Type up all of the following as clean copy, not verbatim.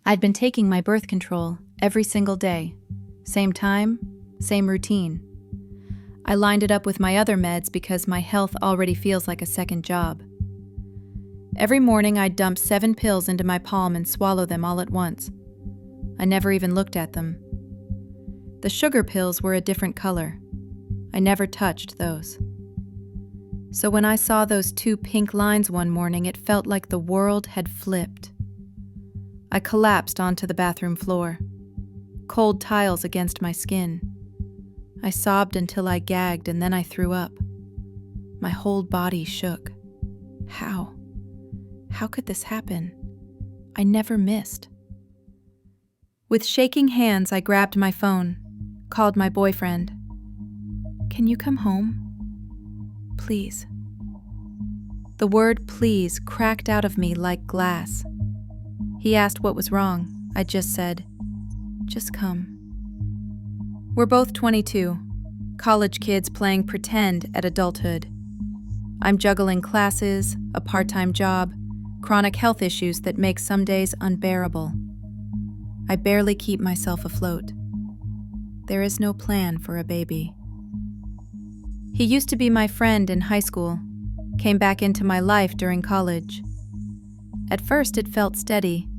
I'd been taking my birth control every single day. Same time, same routine. I lined it up with my other meds because my health already feels like a second job. Every morning I'd dump 7 pills into my palm and swallow them all at once. I never even looked at them. The sugar pills were a different color. I never touched those. So when I saw those 2 pink lines one morning, it felt like the world had flipped. I collapsed onto the bathroom floor, cold tiles against my skin. I sobbed until I gagged and then I threw up. My whole body shook. How? How could this happen? I never missed. With shaking hands, I grabbed my phone, called my boyfriend. "Can you come home? Please." The word please cracked out of me like glass. He asked what was wrong. I just said, "Just come." We're both 22, college kids playing pretend at adulthood. I'm juggling classes, a part-time job, chronic health issues that make some days unbearable. I barely keep myself afloat. There is no plan for a baby. He used to be my friend in high school, came back into my life during college. At first it felt steady,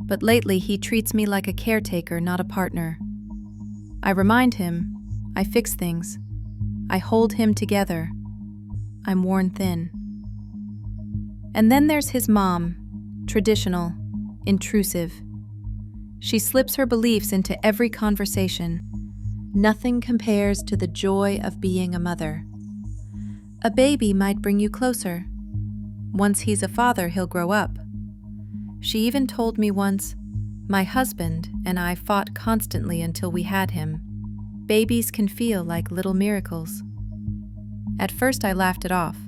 but lately he treats me like a caretaker, not a partner. I remind him, I fix things, I hold him together. I'm worn thin. And then there's his mom, traditional, intrusive. She slips her beliefs into every conversation. Nothing compares to the joy of being a mother. A baby might bring you closer. Once he's a father, he'll grow up. She even told me once, my husband and I fought constantly until we had him. Babies can feel like little miracles. At first I laughed it off,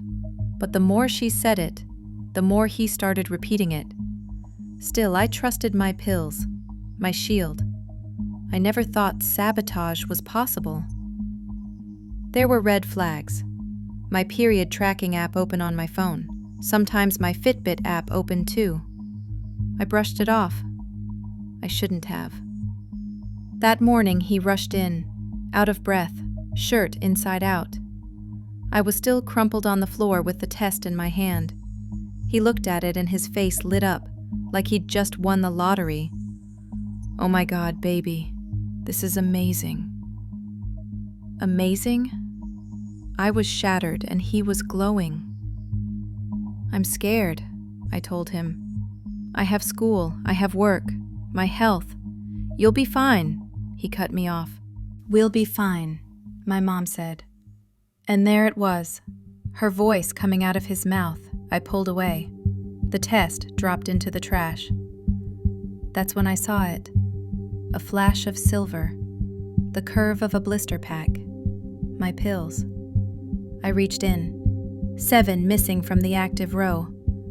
but the more she said it, the more he started repeating it. Still, I trusted my pills, my shield. I never thought sabotage was possible. There were red flags. My period tracking app open on my phone. Sometimes my Fitbit app open too. I brushed it off. I shouldn't have. That morning he rushed in, out of breath, shirt inside out. I was still crumpled on the floor with the test in my hand. He looked at it and his face lit up, like he'd just won the lottery. "Oh my God, baby, this is amazing." Amazing? I was shattered and he was glowing. "I'm scared," I told him. "I have school, I have work, my health. You'll be fine," he cut me off. "We'll be fine," my mom said. And there it was, her voice coming out of his mouth. I pulled away. The test dropped into the trash. That's when I saw it. A flash of silver, the curve of a blister pack, my pills. I reached in. 7 missing from the active row,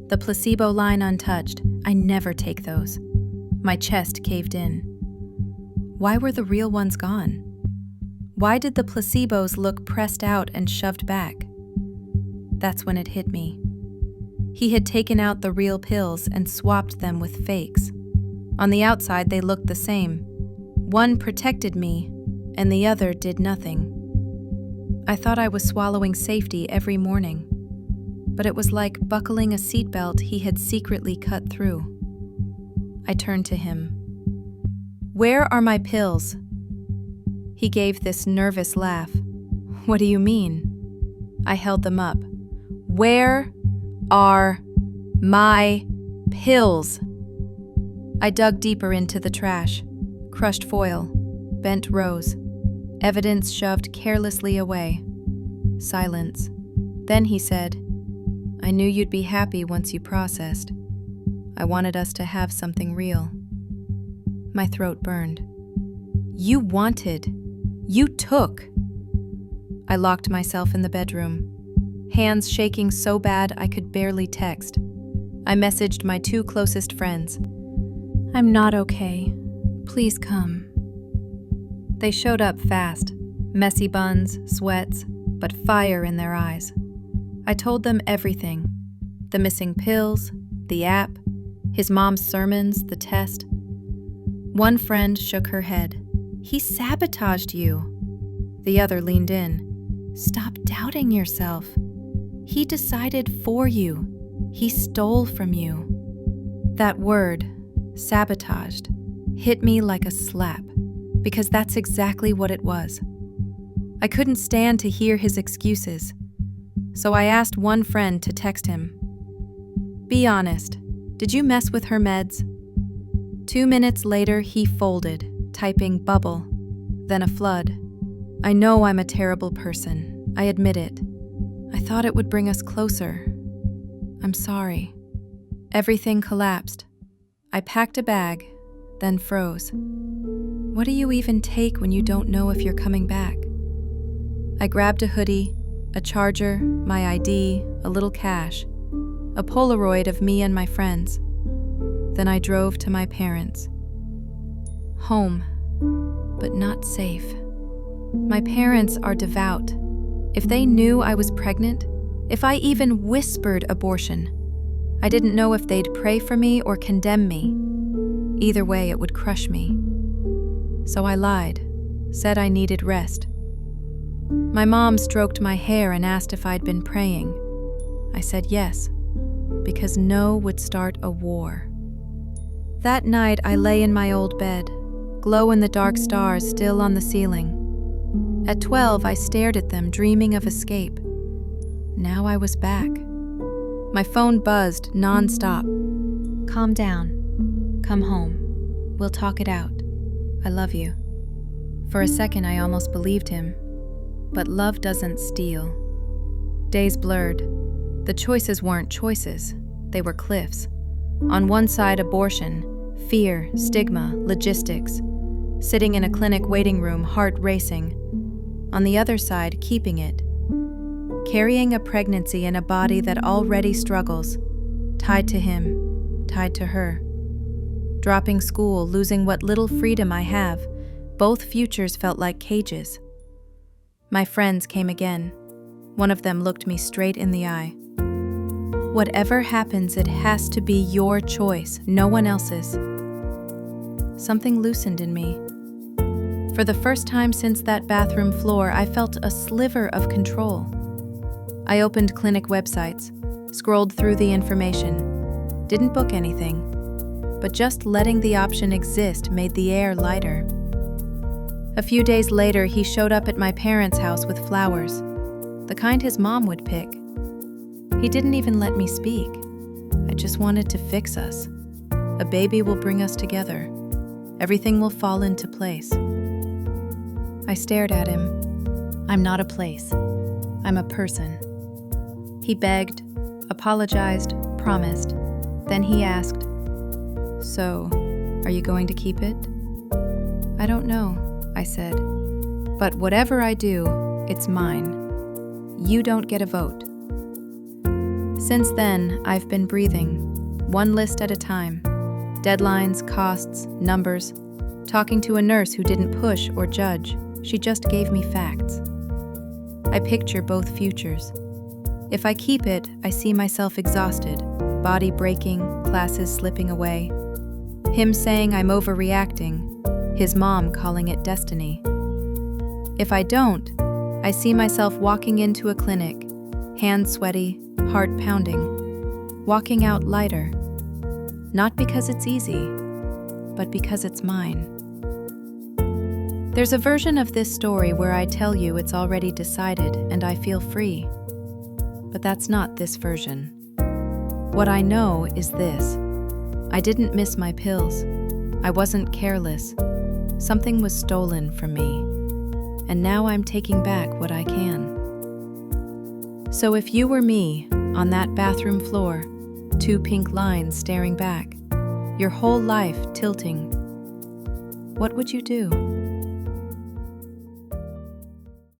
the placebo line untouched. I never take those. My chest caved in. Why were the real ones gone? Why did the placebos look pressed out and shoved back? That's when it hit me. He had taken out the real pills and swapped them with fakes. On the outside, they looked the same. One protected me, and the other did nothing. I thought I was swallowing safety every morning, but it was like buckling a seatbelt he had secretly cut through. I turned to him. "Where are my pills?" He gave this nervous laugh. "What do you mean?" I held them up. "Where are my pills?" I dug deeper into the trash. Crushed foil, bent rose, evidence shoved carelessly away. Silence. Then he said, "I knew you'd be happy once you processed. I wanted us to have something real." My throat burned. "You wanted. You took." I locked myself in the bedroom, hands shaking so bad I could barely text. I messaged my 2 closest friends. "I'm not okay. Please come." They showed up fast, messy buns, sweats, but fire in their eyes. I told them everything. The missing pills, the app, his mom's sermons, the test. One friend shook her head. He sabotaged you. The other leaned in. Stop doubting yourself. He decided for you. He stole from you. That word, sabotaged, hit me like a slap, because that's exactly what it was. I couldn't stand to hear his excuses, so I asked one friend to text him. Be honest, did you mess with her meds? 2 minutes later, he folded, typing bubble, then a flood. I know I'm a terrible person. I admit it. I thought it would bring us closer. I'm sorry. Everything collapsed. I packed a bag, then froze. What do you even take when you don't know if you're coming back? I grabbed a hoodie, a charger, my ID, a little cash, a Polaroid of me and my friends. Then I drove to my parents. Home, but not safe. My parents are devout. If they knew I was pregnant, if I even whispered abortion, I didn't know if they'd pray for me or condemn me. Either way, it would crush me. So I lied, said I needed rest. My mom stroked my hair and asked if I'd been praying. I said yes, because no would start a war. That night, I lay in my old bed, glow-in-the-dark stars still on the ceiling. At 12, I stared at them, dreaming of escape. Now I was back. My phone buzzed non-stop. Calm down. Come home. We'll talk it out. I love you. For a second, I almost believed him. But love doesn't steal. Days blurred. The choices weren't choices. They were cliffs. On one side, abortion, fear, stigma, logistics. Sitting in a clinic waiting room, heart racing. On the other side, keeping it. Carrying a pregnancy in a body that already struggles. Tied to him, tied to her. Dropping school, losing what little freedom I have. Both futures felt like cages. My friends came again. One of them looked me straight in the eye. Whatever happens, it has to be your choice, no one else's. Something loosened in me. For the first time since that bathroom floor, I felt a sliver of control. I opened clinic websites, scrolled through the information, didn't book anything, but just letting the option exist made the air lighter. A few days later, he showed up at my parents' house with flowers, the kind his mom would pick. He didn't even let me speak. I just wanted to fix us. A baby will bring us together. Everything will fall into place. I stared at him. I'm not a place. I'm a person. He begged, apologized, promised. Then he asked, "So, are you going to keep it?" "I don't know," I said. "But whatever I do, it's mine. You don't get a vote." Since then, I've been breathing, one list at a time. Deadlines, costs, numbers. Talking to a nurse who didn't push or judge. She just gave me facts. I picture both futures. If I keep it, I see myself exhausted, body breaking, classes slipping away. Him saying I'm overreacting, his mom calling it destiny. If I don't, I see myself walking into a clinic, hands sweaty, heart pounding, walking out lighter. Not because it's easy, but because it's mine. There's a version of this story where I tell you it's already decided and I feel free. But that's not this version. What I know is this. I didn't miss my pills. I wasn't careless. Something was stolen from me. And now I'm taking back what I can. So if you were me, on that bathroom floor, 2 pink lines staring back, your whole life tilting, what would you do?